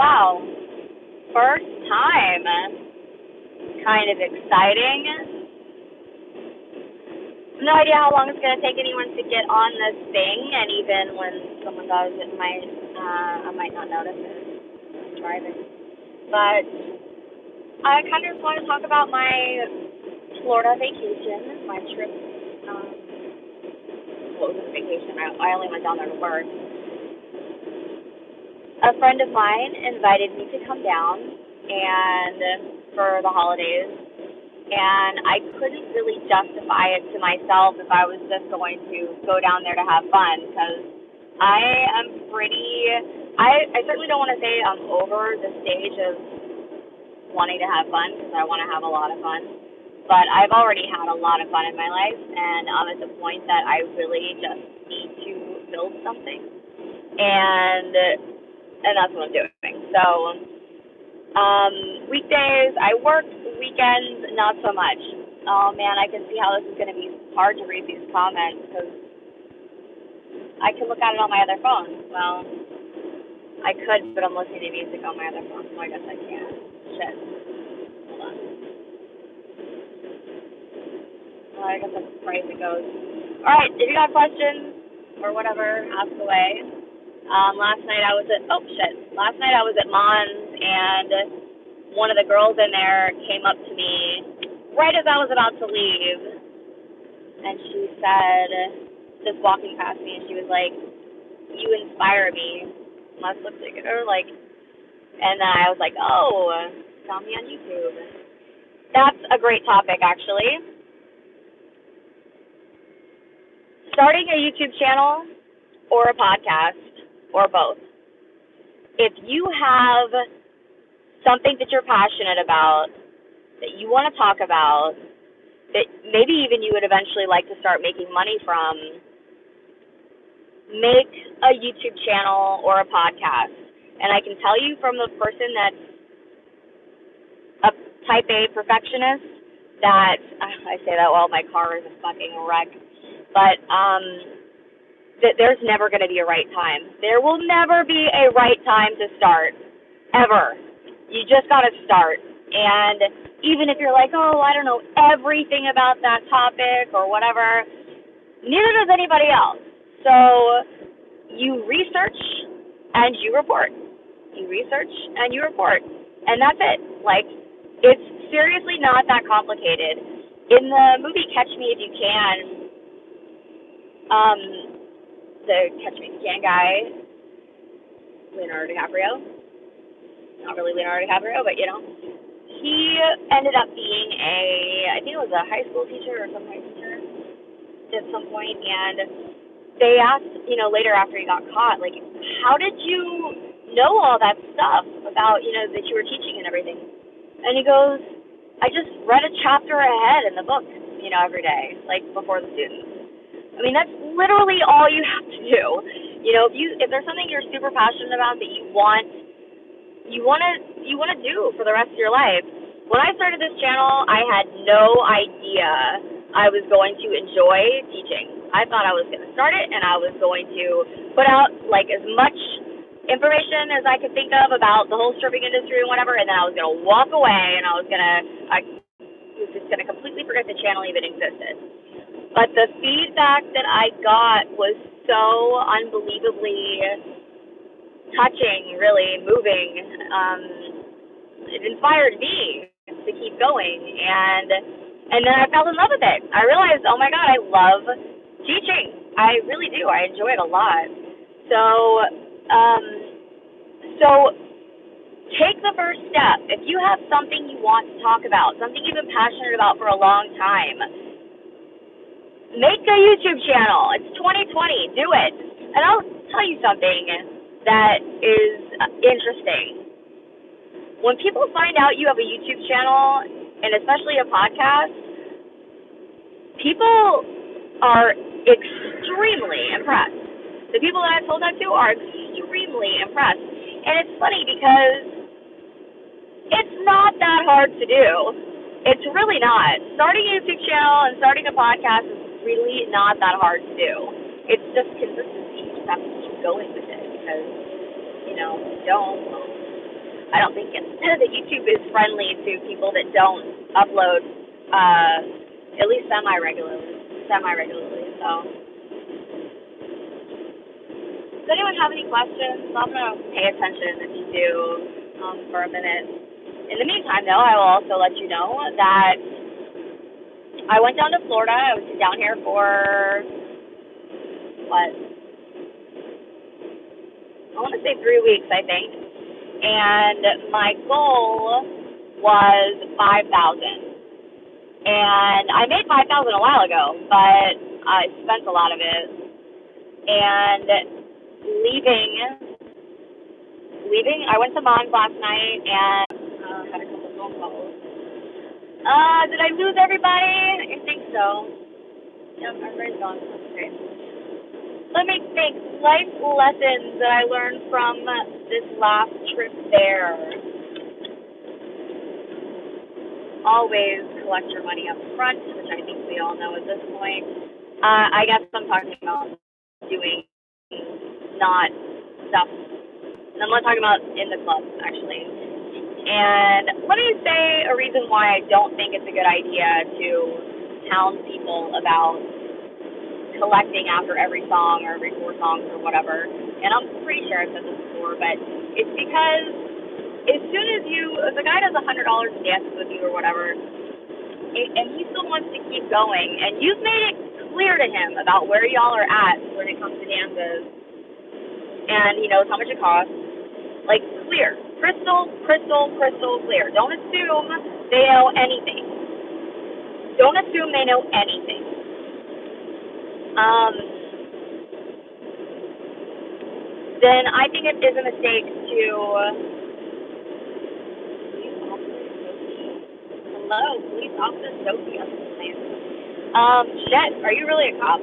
wow, first time. Kind of exciting. No idea how long it's going to take anyone to get on this thing, and even when someone does, I might not notice it. I'm driving. But I kind of just want to talk about my Florida vacation, my trip. Well, it was a vacation. I only went down there to work. A friend of mine invited me to come down and for the holidays, and I couldn't really justify it to myself if I was just going to go down there to have fun, because I certainly don't want to say I'm over the stage of wanting to have fun, because I want to have a lot of fun, but I've already had a lot of fun in my life, and I'm at the point that I really just need to build something, and that's what I'm doing. So, weekdays, I work. Weekends, not so much. Oh, man, I can see how this is going to be hard to read these comments, because I can look at it on my other phone. Well, I could, but I'm listening to music on my other phone, so I guess I can't. Shit. Hold on. Well, I guess that's as far as it goes. All right, if you got questions or whatever, ask away. Last night I was at Mon's, and one of the girls in there came up to me right as I was about to leave, and she said, just walking past me, and she was like, "You inspire me." And I looked at her and then I was like, "Oh, found me on YouTube." That's a great topic, actually. Starting a YouTube channel or a podcast, or both. If you have something that you're passionate about, that you want to talk about, that maybe even you would eventually like to start making money from, make a YouTube channel or a podcast. And I can tell you from the person that's a type A perfectionist that, I say that while my car is a fucking wreck, but that there's never going to be a right time. There will never be a right time to start, ever. You just got to start. And even if you're like, oh, I don't know everything about that topic or whatever, neither does anybody else. So you research and you report. You research and you report. And that's it. It's seriously not that complicated. In the movie Catch Me If You Can, the Catch Me If You Can guy, Leonardo DiCaprio, not really Leonardo DiCaprio, but he ended up being I think it was a high school teacher or some high teacher at some point, and they asked, later after he got caught, how did you know all that stuff about, that you were teaching and everything? And he goes, I just read a chapter ahead in the book, every day, before the students. I mean, that's literally all you have to do. If there's something you're super passionate about that you want to do for the rest of your life. When I started this channel, I had no idea I was going to enjoy teaching. I thought I was going to start it, and I was going to put out as much information as I could think of about the whole stripping industry and whatever, and then I was going to walk away, and I was just going to completely forget the channel even existed. But the feedback that I got was so unbelievably touching, really moving. It inspired me to keep going, and then I fell in love with it. I realized, oh my God, I love teaching. I really do. I enjoy it a lot. So take the first step. If you have something you want to talk about, something you've been passionate about for a long time, make a YouTube channel. It's 2020. Do it. And I'll tell you something that is interesting. When people find out you have a YouTube channel, and especially a podcast, people are extremely impressed. The people that I've told that to are extremely impressed. And it's funny because it's not that hard to do. It's really not. Starting a YouTube channel and starting a podcast is really not that hard to do. It's just consistency. You just have to keep going with it because, if you don't, I don't think that YouTube is friendly to people that don't upload, at least semi-regularly. So, does anyone have any questions? I'm gonna pay attention if you do, for a minute. In the meantime, though, I will also let you know that I went down to Florida. I was down here for what? I want to say 3 weeks, I think. And my goal was 5,000. And I made 5,000 a while ago, but I spent a lot of it. And leaving, I went to Mom's last night and had a couple phone calls. Did I lose everybody? I think so. Yep, everybody's gone. Okay. Let me think. Life lessons that I learned from this last trip there. Always collect your money up front, which I think we all know at this point. I guess I'm talking about doing not stuff. I'm not talking about in the club, actually. And let me say a reason why I don't think it's a good idea to hound people about collecting after every song or every 4 songs or whatever. And I'm pretty sure I've said this before, but it's because as soon as if a guy does $100 and dances with you or whatever, and he still wants to keep going, and you've made it clear to him about where y'all are at when it comes to dances, and he knows how much it costs, like clear, crystal clear. Don't assume they know anything. Don't assume they know anything. Then I think it is a mistake to. Hello, police officer Sophie. Shit, are you really a cop?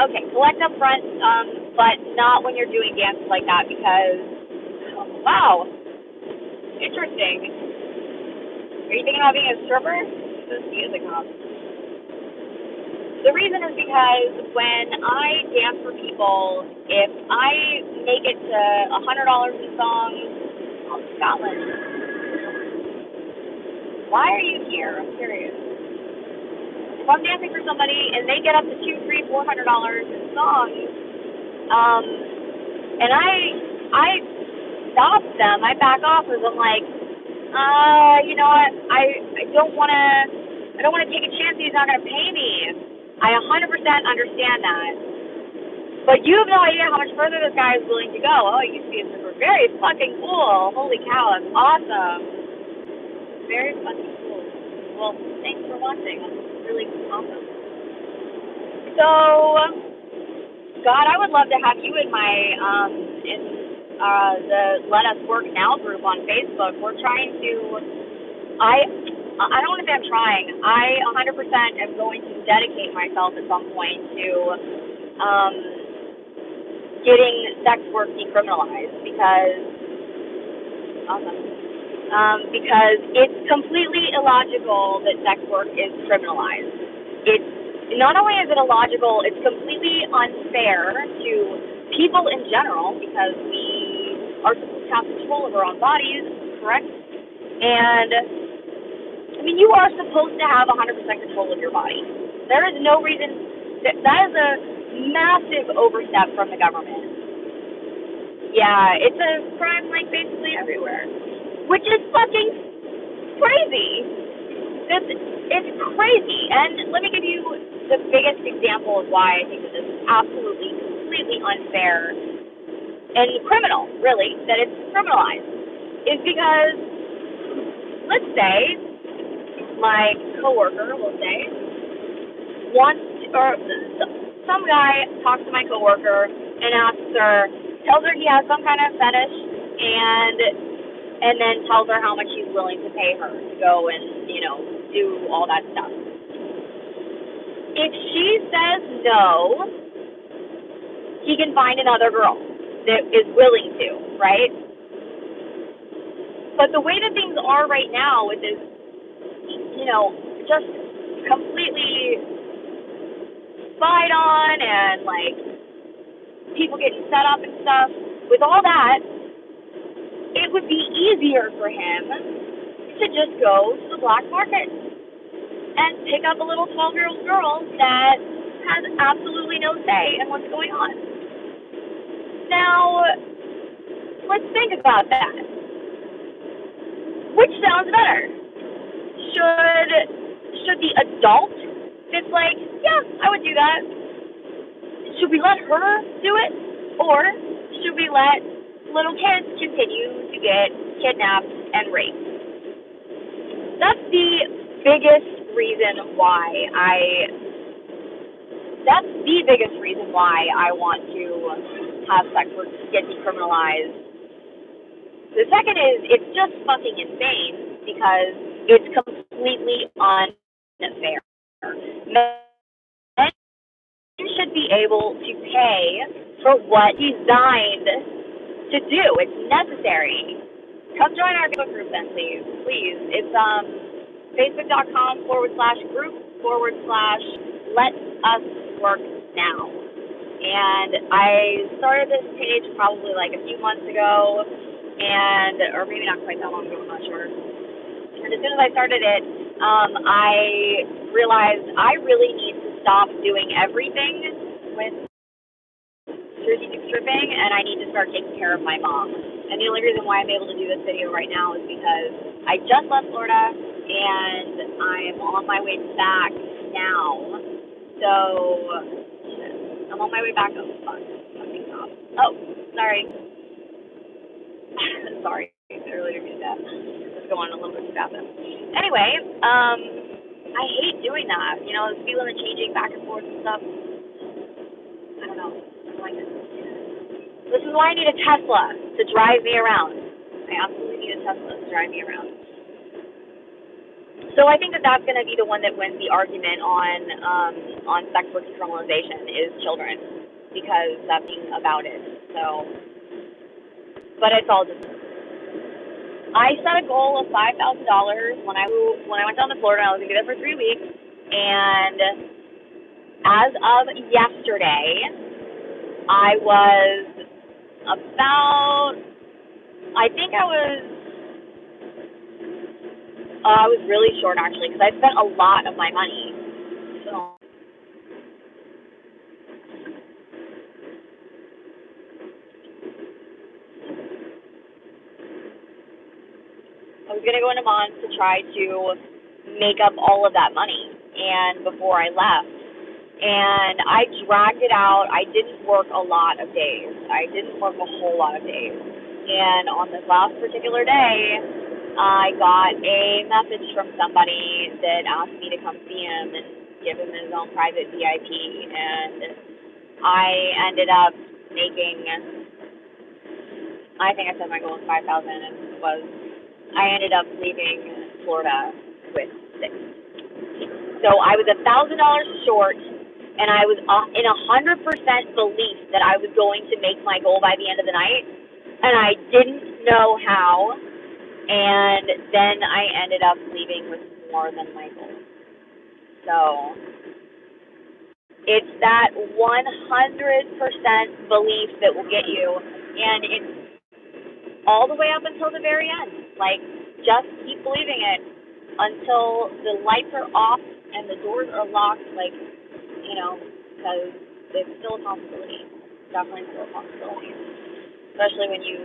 Okay, collect up front, but not when you're doing dances like that because, wow, interesting. Are you thinking about being a stripper? He is a cop. The reason is because when I dance for people, if I make it to $100 in songs, oh, Scotland. Why are you here? I'm curious. If I'm dancing for somebody and they get up to $200, $300, $400 in songs, and I stop them, I back off because I'm like, you know what? I don't want to take a chance he's not going to pay me. I 100% understand that. But you have no idea how much further this guy is willing to go. Oh, you used to be a stripper. Very fucking cool. Holy cow, that's awesome. Very fucking cool. Well, thanks for watching. That's really awesome. So, God, I would love to have you in my, the Let Us Work Now group on Facebook. We're trying to, I don't want to say I'm trying. I 100% am going to dedicate myself at some point to getting sex work decriminalized because it's completely illogical that sex work is criminalized. It's not only is it illogical, it's completely unfair to people in general because we are supposed to have control of our own bodies, correct? And I mean, you are supposed to have 100% control of your body. There is no reason that is a massive overstep from the government. Yeah, it's a crime like basically everywhere, which is fucking crazy. It's crazy. And let me give you the biggest example of why I think that this is absolutely, completely unfair and criminal, really, that it's criminalized, is because, let's say, my coworker, we'll say, some guy talks to my coworker and tells her he has some kind of fetish, and then tells her how much he's willing to pay her to go and, do all that stuff. If she says no, he can find another girl that is willing to, right? But the way that things are right now with this, just completely spied on and like people getting set up and stuff. With all that, it would be easier for him to just go to the black market and pick up a little 12-year-old girl that has absolutely no say in what's going on. Now, let's think about that. Which sounds better? Should the adult that's like, yeah, I would do that, should we let her do it? Or should we let little kids continue to get kidnapped and raped? That's the biggest reason why I want to have sex work get decriminalized. The second is, it's just fucking insane because it's completely unfair. Men should be able to pay for what he's designed to do. It's necessary. Come join our Facebook group then, please. Please. It's facebook.com/group/let-us-work-now. And I started this page probably like a few months ago, or maybe not quite that long ago, I'm not sure. And as soon as I started it, I realized I really need to stop doing everything with strategic stripping, and I need to start taking care of my mom. And the only reason why I'm able to do this video right now is because I just left Florida, and I'm on my way back now. So, I'm on my way back. Oh, fuck. Fucking off. Oh, sorry. Sorry. I really didn't mean that. Let's go on a little bit too fast. Anyway, I hate doing that. You know, the speed limit changing back and forth and stuff. I don't know. I don't like it. This is why I need a Tesla to drive me around. I absolutely need a Tesla to drive me around. So I think that that's going to be the one that wins the argument on sex work decriminalization is children, because that's being about it. So, but it's all just. I set a goal of $5,000 when I went down to Florida. I was going to be there for 3 weeks, and as of yesterday, I was really short actually, because I spent a lot of my money. So I was going to go into Monetizing to try to make up all of that money, and before I left. And I dragged it out. I didn't work a lot of days. I didn't work a whole lot of days. And on this last particular day, I got a message from somebody that asked me to come see him and give him his own private VIP. And I ended up making, I think I said my goal was 5,000, and I ended up leaving Florida with 6. So I was $1,000 short, and I was in 100% belief that I was going to make my goal by the end of the night, and I didn't know how, and then I ended up leaving with more than my goal. So it's that 100% belief that will get you, and it's all the way up until the very end. Like, just keep believing it until the lights are off and the doors are locked, like, you know, because it's still a possibility. Definitely still a possibility. Especially when you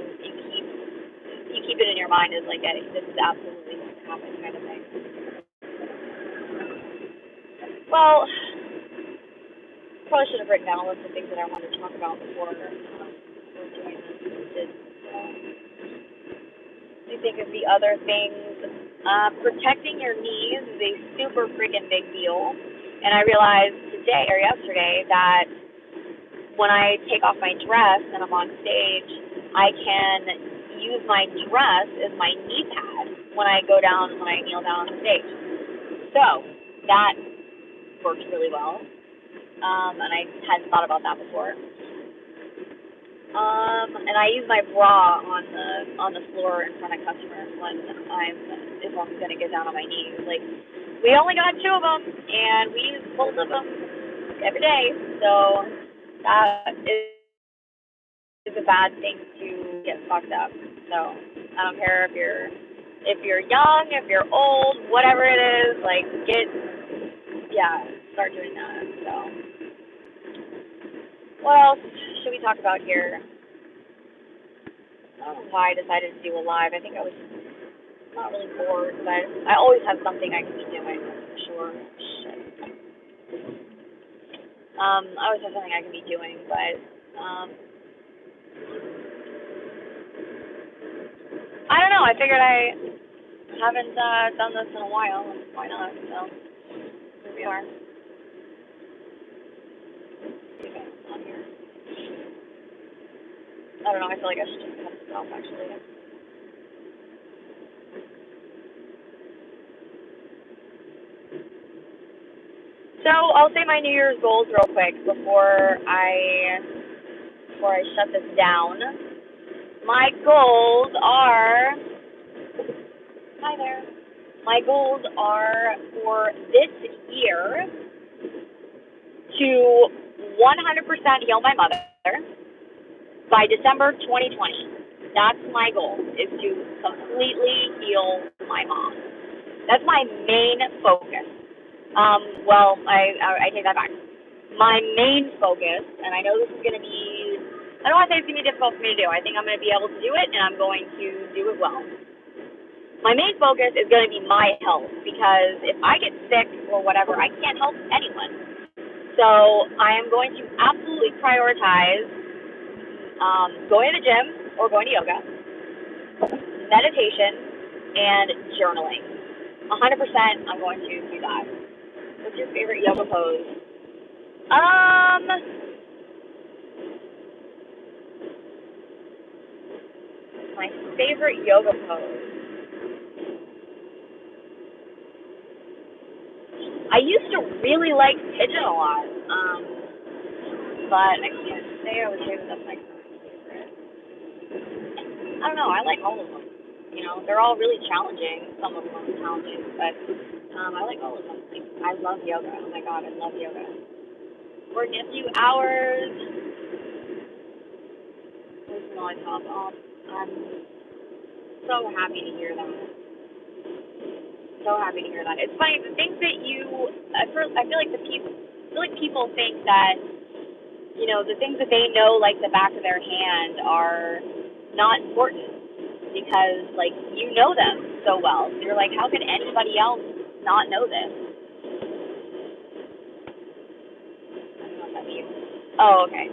keep it in your mind as like, hey, this is absolutely going to happen kind of thing. Well, probably should have written down a list of things that I wanted to talk about before doing this. I think of the other things. Protecting your knees is a super freaking big deal. And I realized yesterday that when I take off my dress and I'm on stage, I can use my dress as my knee pad when I kneel down on the stage. So that works really well. And I hadn't thought about that before. And I use my bra on the floor in front of customers if I'm gonna get down on my knees. Like, we only got 2 of them, and we used both of them every day. So that is a bad thing to get fucked up. So I don't care if you're young, if you're old, whatever it is, like start doing that. So what else should we talk about here? I don't know why I decided to do a live. I think I was not really bored, but I always have something I can be doing, for sure. Shit. I always have something I can be doing, but I don't know. I figured I haven't done this in a while. Why not? So here we are. Okay, on here. I don't know. I feel like I should just cut this off, actually. So I'll say my New Year's goals real quick before I shut this down. My goals are hi there. My goals are for this year to 100% heal my mother by December 2020. That's my goal, is to completely heal my mom. That's my main focus. I take that back. My main focus, and I know this is going to be, I don't want to say it's going to be difficult for me to do. I think I'm going to be able to do it, and I'm going to do it well. My main focus is going to be my health, because if I get sick or whatever, I can't help anyone. So I am going to absolutely prioritize going to the gym or going to yoga, meditation, and journaling. 100% I'm going to do that. What's your favorite yoga pose? My favorite yoga pose. I used to really like pigeon a lot, but I can't say I would say that's my favorite. I don't know. I like all of them. You know, they're all really challenging. Some of them are challenging, but I like all of them. Like, I love yoga. Oh my god, I love yoga. Working a few hours. Listen to myself. Oh, I'm so happy to hear that. So happy to hear that. It's funny, the things that I feel like people think that, you know, the things that they know like the back of their hand are not important because, like, you know them so well. So you're like, how could anybody else not know this? I don't know what that means. Oh, okay.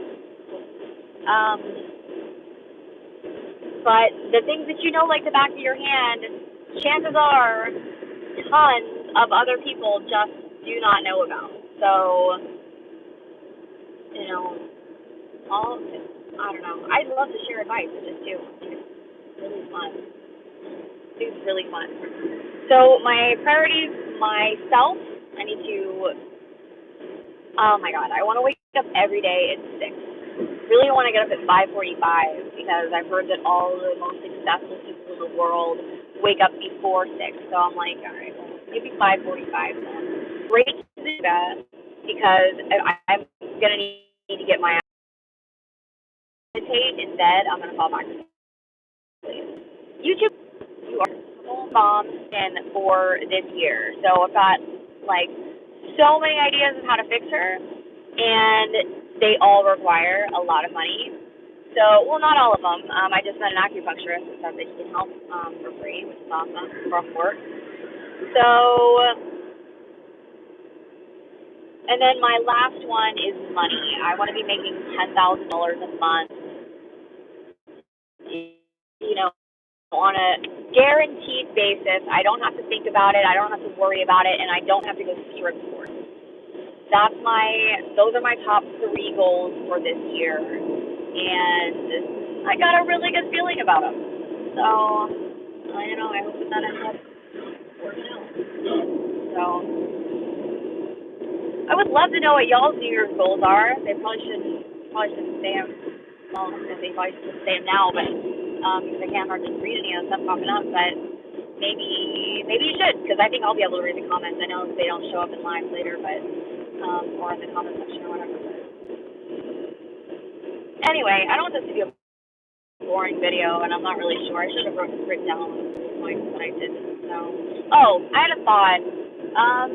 But the things that you know like the back of your hand, chances are tons of other people just do not know about. So, you know, I don't know. I'd love to share advice with this too. It's really fun. It's really fun. So my priorities, myself, I need to, oh my god, I want to wake up every day at 6. Really want to get up at 5:45 because I've heard that all the most successful people in the world wake up before 6. So I'm like, all right, well, maybe 5:45 then. Great to do that because I'm gonna need to get my meditate in bed. I'm gonna fall back to sleep. YouTube, you are mom in for this year. So I've got like so many ideas of how to fix her, and they all require a lot of money. So, well, not all of them. I just met an acupuncturist who said that he can help for free, which is awesome, from work. So, and then my last one is money. I want to be making $10,000 a month, you know, on a guaranteed basis. I don't have to think about it. I don't have to worry about it, and I don't have to go see reports. Those are my top 3 goals for this year, and I got a really good feeling about them. So, you know, I hope that ends up working out. So, I would love to know what y'all's New Year's goals are. They probably shouldn't say them. Well, they probably shouldn't say them now, but because I can't hardly read any of the stuff popping up. But maybe you should, because I think I'll be able to read the comments. I know they don't show up in live later, but or in the comment section. Anyway, I don't want this to be a boring video, and I'm not really sure. I should have written down the points, but I didn't. So, I had a thought. I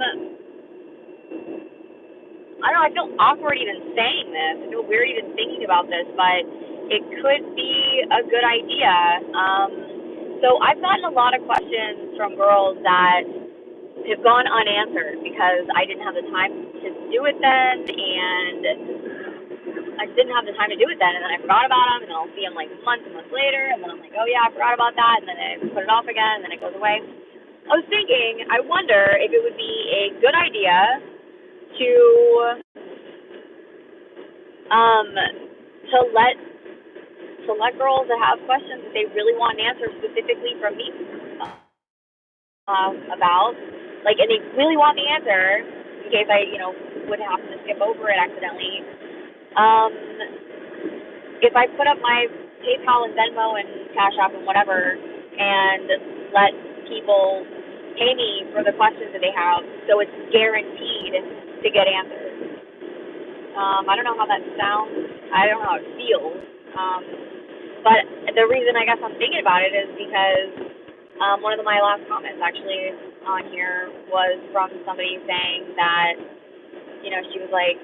don't know. I feel awkward even saying this. I feel weird even thinking about this, but it could be a good idea. So I've gotten a lot of questions from girls that have gone unanswered because I didn't have the time to do it then, and I didn't have the time to do it then, and then I forgot about them, and then I'll see them like months and months later, and then I'm like, oh yeah, I forgot about that, and then I put it off again, and then it goes away. I was thinking, I wonder if it would be a good idea to let girls that have questions that they really want an answer specifically from me about, like, and they really want the answer in case I, would happen to skip over it accidentally. If I put up my PayPal and Venmo and CashApp and whatever, and let people pay me for the questions that they have, so it's guaranteed to get answers. I don't know how that sounds. I don't know how it feels. But the reason I guess I'm thinking about it is because one of my last comments actually on here was from somebody saying that, she was like,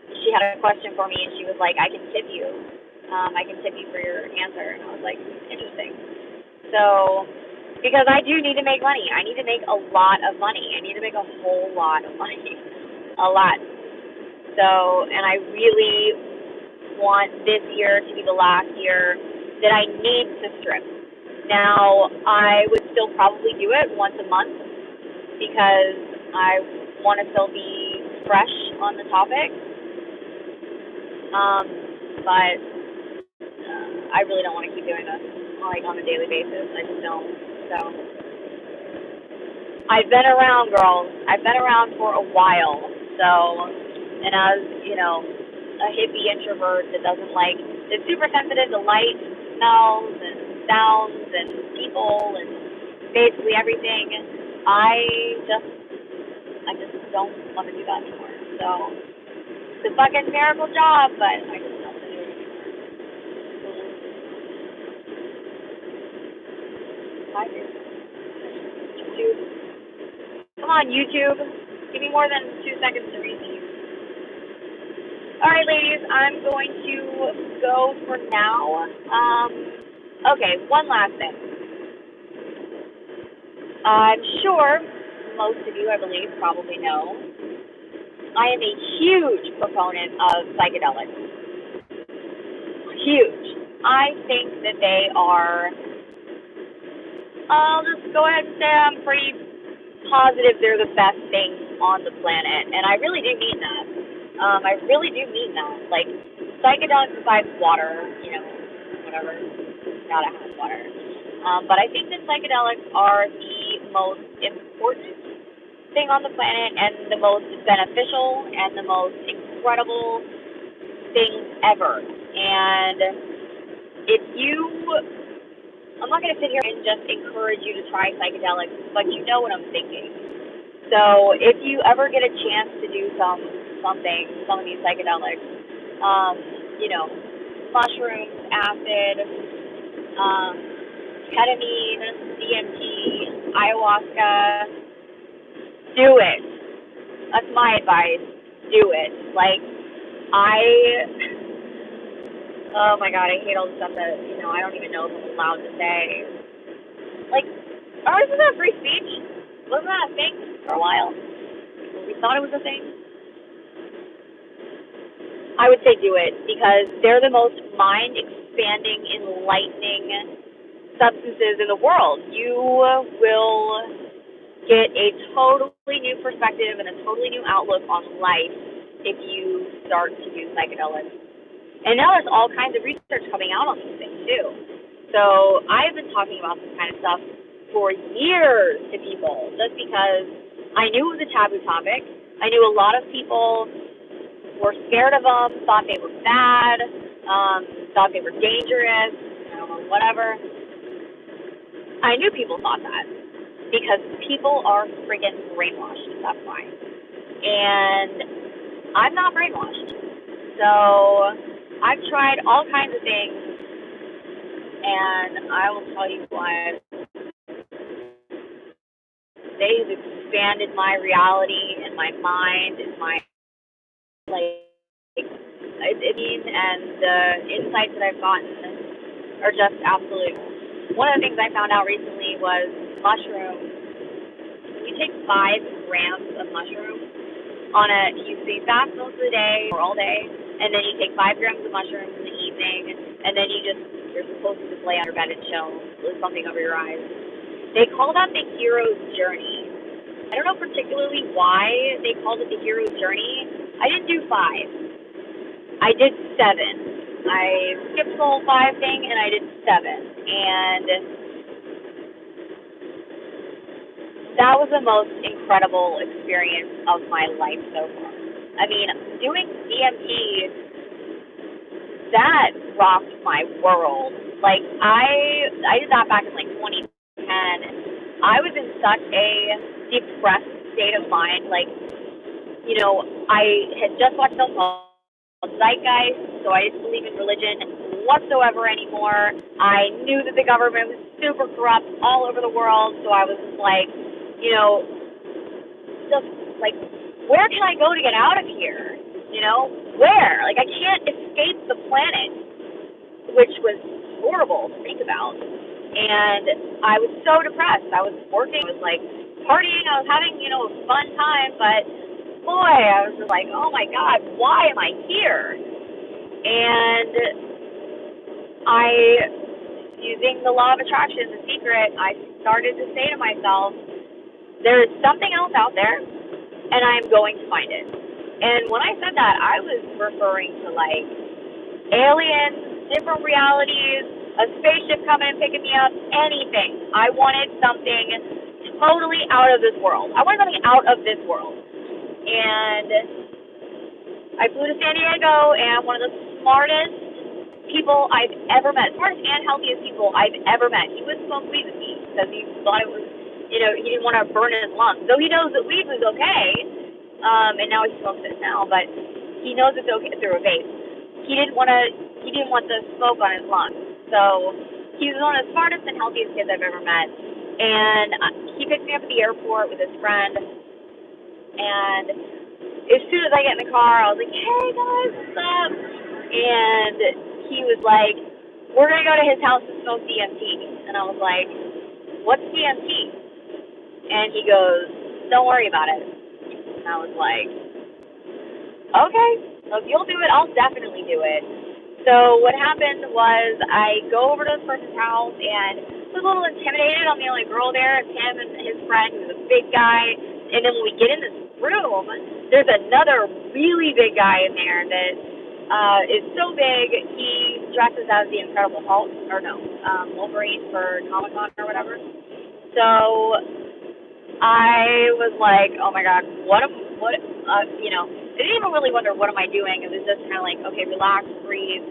she had a question for me, and she was like, I can tip you. I can tip you for your answer. And I was like, interesting. So, because I do need to make money. I need to make a lot of money. I need to make a whole lot of money. A lot. So, and I really want this year to be the last year that I need to strip. Now, I would still probably do it once a month because I want to still be fresh on the topic. But I really don't want to keep doing this like on a daily basis. I just don't. So I've been around, girls. I've been around for a while. So, and as a hippie introvert that doesn't like, that's super sensitive to light, smells, and sounds, and people, and basically everything. I just don't want to do that anymore. So it's a fucking terrible job, but I just don't want to do it anymore. Hi, YouTube. Come on, YouTube. Give me more than 2 seconds to read to you. All right, ladies, I'm going to go for now. Okay, one last thing. I'm sure most of you, I believe, probably know, I am a huge proponent of psychedelics. Huge. I think that they are, I'll just go ahead and say I'm pretty positive they're the best thing on the planet, and I really do mean that. I really do mean that. Like, psychedelics besides water, whatever, gotta have water. But I think that psychedelics are the most important thing on the planet and the most beneficial and the most incredible thing ever. And if I'm not going to sit here and just encourage you to try psychedelics, but you know what I'm thinking. So if you ever get a chance to do some of these psychedelics, mushrooms, acid, ketamine, DMT, ayahuasca, do it. That's my advice. Do it. Like, oh my God, I hate all the stuff that, I don't even know if I'm allowed to say. Like, isn't that free speech? Wasn't that a thing for a while? We thought it was a thing. I would say do it because they're the most mind-expanding, enlightening substances in the world. You will get a totally new perspective and a totally new outlook on life if you start to do psychedelics. And now there's all kinds of research coming out on these things too. So I've been talking about this kind of stuff for years to people just because I knew it was a taboo topic. I knew a lot of people were scared of them, thought they were bad, thought they were dangerous, whatever. I knew people thought that because people are friggin' brainwashed, that's why. And I'm not brainwashed. So I've tried all kinds of things, and I will tell you what, they've expanded my reality and my mind and my, like, and the insights that I've gotten are just absolute. One of the things I found out recently was mushrooms. You take 5 grams of mushrooms you fast most of the day or all day, and then you take 5 grams of mushrooms in the evening, and then you're supposed to just lay on your bed and chill with something over your eyes. They call that the hero's journey. I don't know particularly why they called it the hero's journey. I didn't do 5. I did 7. I skipped the whole 5 thing, and I did 7. And that was the most incredible experience of my life so far. I mean, doing DMT, that rocked my world. Like, I did that back in, like, 2010. I was in such a depressed state of mind. Like, I had just watched a film called Zeitgeist, so I didn't believe in religion whatsoever anymore. I knew that the government was super corrupt all over the world, so I was like, just like, where can I go to get out of here? Where? Like, I can't escape the planet, which was horrible to think about. And I was so depressed. I was working, I was like partying, I was having, a fun time, but boy, I was just like, oh my God, why am I here? And using the law of attraction, The Secret, I started to say to myself, there is something else out there, and I'm going to find it. And when I said that, I was referring to, like, aliens, different realities, a spaceship coming and picking me up, anything. I wanted something totally out of this world. I wanted something out of this world. And I flew to San Diego, and one of the smartest people I've ever met, smartest and healthiest people I've ever met, he would smoke weed with me because he thought it was, he didn't want to burn his lungs. So he knows that weed was okay, and now he smokes it now, but he knows it's okay through a vape. He didn't want the smoke on his lungs. So he was one of the smartest and healthiest kids I've ever met. And he picked me up at the airport with his friend, and as soon as I get in the car, I was like, hey guys, what's up? And he was like, we're going to go to his house and smoke DMT. And I was like, what's DMT? And he goes, don't worry about it. And I was like, okay, so if you'll do it, I'll definitely do it. So what happened was I go over to this person's house and was a little intimidated. I'm the only girl there. It's him and his friend, who's a big guy. And then when we get in this room, there's another really big guy in there that is so big, he dresses as the Incredible Hulk, or no, Wolverine for Comic-Con or whatever. So I was like, oh my God, I didn't even really wonder what am I doing. It was just kind of like, okay, relax, breathe,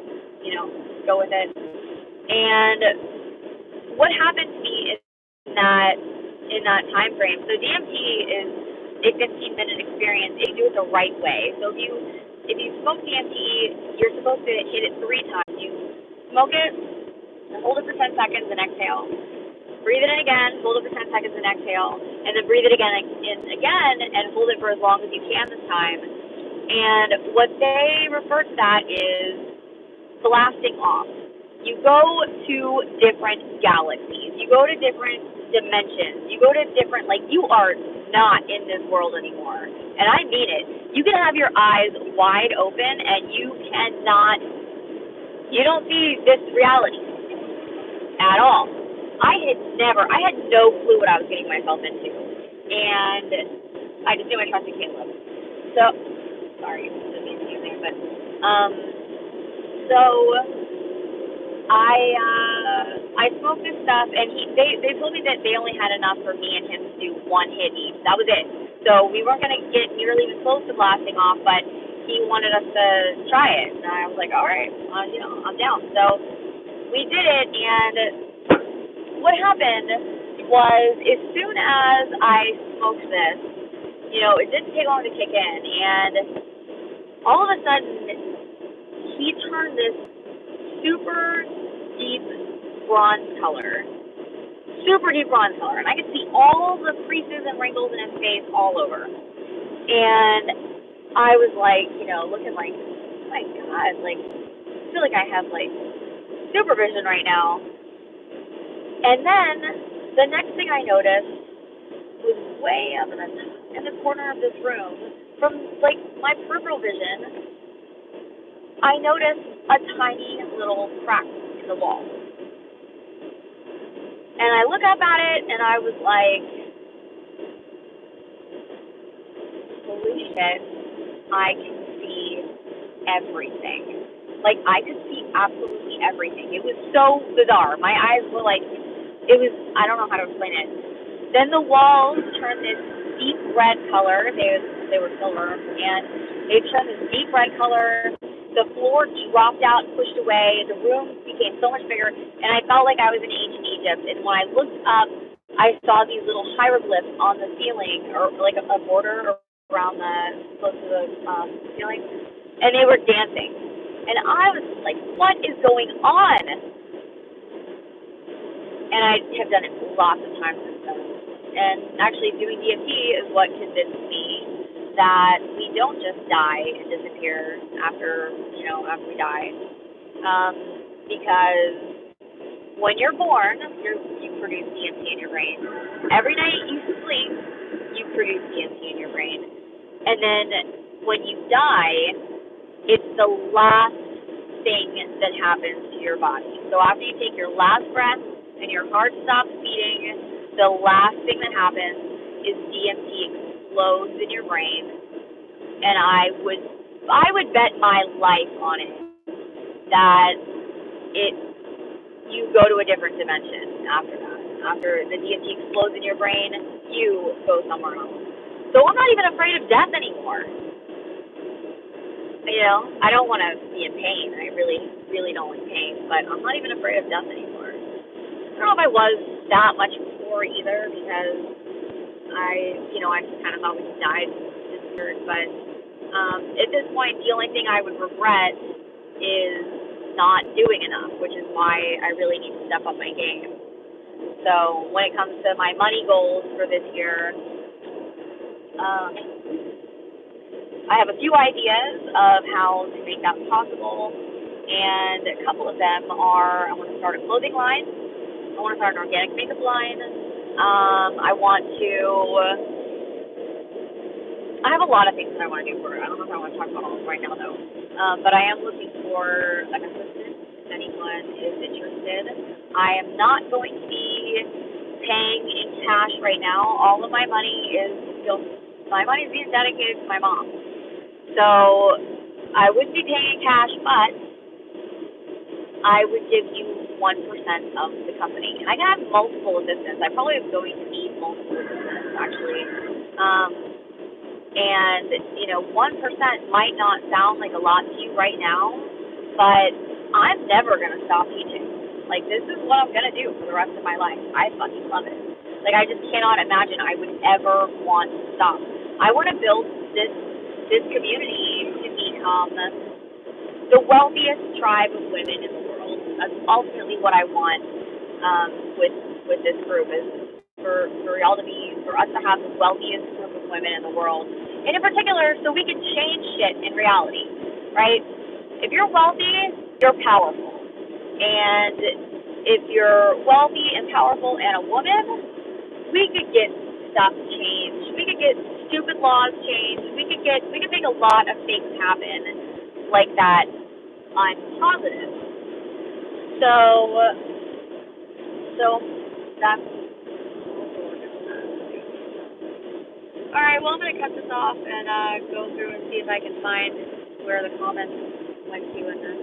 go with it. And what happened to me in that time frame, so DMT is a 15-minute experience if you do it the right way. So if you smoke DMT, you're supposed to hit it 3 times. You smoke it, and hold it for 10 seconds, and exhale. Breathe it in again, hold it for 10 seconds, and exhale. And then breathe it again, and hold it for as long as you can this time. And what they refer to that is blasting off. You go to different galaxies. You go to different dimensions. You go to different, you are not in this world anymore. And I mean it. You can have your eyes wide open and you don't see this reality at all. I had no clue what I was getting myself into. And I just knew I trusted Caleb. So, sorry, this is confusing, but, so I smoked this stuff, and they told me that they only had enough for me and him to do 1 hit each. That was it. So we weren't going to get nearly even close to blasting off, but he wanted us to try it. And I was like, all right, I'm down. So we did it, and what happened was as soon as I smoked this, it didn't take long to kick in, and all of a sudden he turned this super deep bronze color. Super deep bronze color. And I could see all the creases and wrinkles in his face all over. And I was like, looking like, oh my God, like, I feel like I have like supervision right now. And then the next thing I noticed was way up in the corner of this room, from like my peripheral vision, I noticed a tiny little crack in the wall. And I look up at it and I was like, holy shit, I can see everything. Like, I could see absolutely everything. It was so bizarre. My eyes were like, I don't know how to explain it. Then the walls turned this deep red color. They were silver, and they turned this deep red color. The floor dropped out and pushed away. The room became so much bigger, and I felt like I was in ancient Egypt. And when I looked up, I saw these little hieroglyphs on the ceiling, or like a border around close to the ceiling, and they were dancing. And I was like, what is going on? And I have done it lots of times since then. And actually doing DMT is what convinced me that we don't just die and disappear after we die. Because when you're born, you produce DMT in your brain. Every night you sleep, you produce DMT in your brain. And then when you die, it's the last thing that happens to your body. So after you take your last breath and your heart stops beating, the last thing that happens is DMT explodes in your brain. And I would bet my life on it that you go to a different dimension after that. After the DMT explodes in your brain, you go somewhere else. So I'm not even afraid of death anymore. I don't want to be in pain. I really, really don't like pain, but I'm not even afraid of death anymore. I don't know if I was that much before either, because I just kind of thought we just died and disappeared. But at this point, the only thing I would regret is not doing enough, which is why I really need to step up my game. So when it comes to my money goals for this year, I have a few ideas of how to make that possible, and a couple of them are, I want to start a clothing line, I want to start an organic makeup line, I have a lot of things that I want to do for it. I don't know if I want to talk about all of them right now, though, but I am looking for an assistant if anyone is interested. I am not going to be paying in cash right now. All of my money is being dedicated to my mom. So I wouldn't be paying in cash, but I would give you 1% of the company. And I can have multiple assistants. I probably am going to need multiple assistants, actually. And 1% might not sound like a lot to you right now, but I'm never going to stop teaching. Like, this is what I'm going to do for the rest of my life. I fucking love it. Like, I just cannot imagine I would ever want to stop. I want to build this community to become the wealthiest tribe of women in the world. That's ultimately what I want with this group, is for us to have the wealthiest group of women in the world. And in particular, so we can change shit in reality, right? If you're wealthy, you're powerful. And if you're wealthy and powerful and a woman, we could get stuff changed. We could get stupid laws changed. We could make a lot of things happen like that. I'm positive. So that's all right. Well, I'm gonna cut this off and go through and see if I can find where the comments went to in this,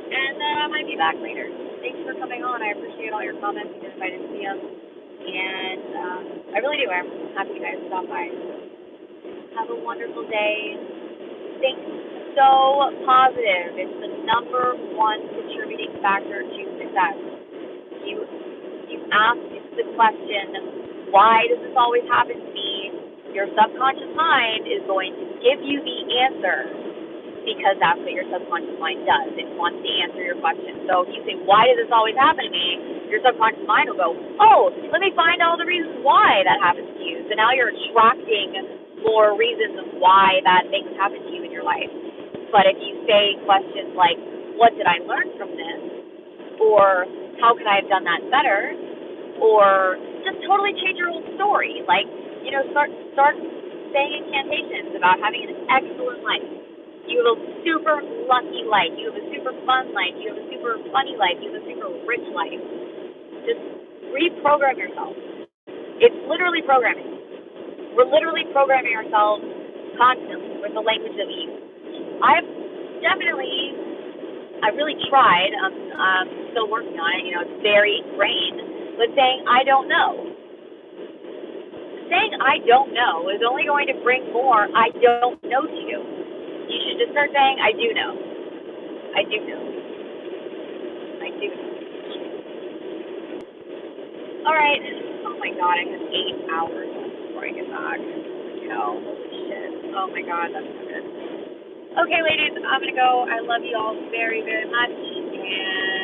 and I might be back later. Thanks for coming on. I appreciate all your comments, even if I didn't see them. And I really do. I'm happy you guys stopped by. Have a wonderful day. Think so positive. It's the number one contributing factor to success. You ask the question, why does this always happen to me? Your subconscious mind is going to give you the answer. because that's what your subconscious mind does. It wants to answer your question. So if you say, why does this always happen to me? Your subconscious mind will go, oh, let me find all the reasons why that happens to you. So now you're attracting more reasons of why that things happen to you in your life. But if you say questions like, what did I learn from this? Or how could I have done that better? Or just totally change your whole story. Like, start saying incantations about having an excellent life. You have a super lucky life. You have a super fun life. You have a super funny life. You have a super rich life. Just reprogram yourself. It's literally programming. We're literally programming ourselves constantly with the language that we use. I really tried. I'm still working on it. It's very ingrained. But saying, I don't know. Saying, I don't know is only going to bring more I don't know to you. You should just start saying, I do know. I do know. I do know. All right. Oh, my God. I have 8 hours before I get back. Hell, holy shit. Oh, my God. That's so good. Okay, ladies, I'm going to go. I love you all very, very much. And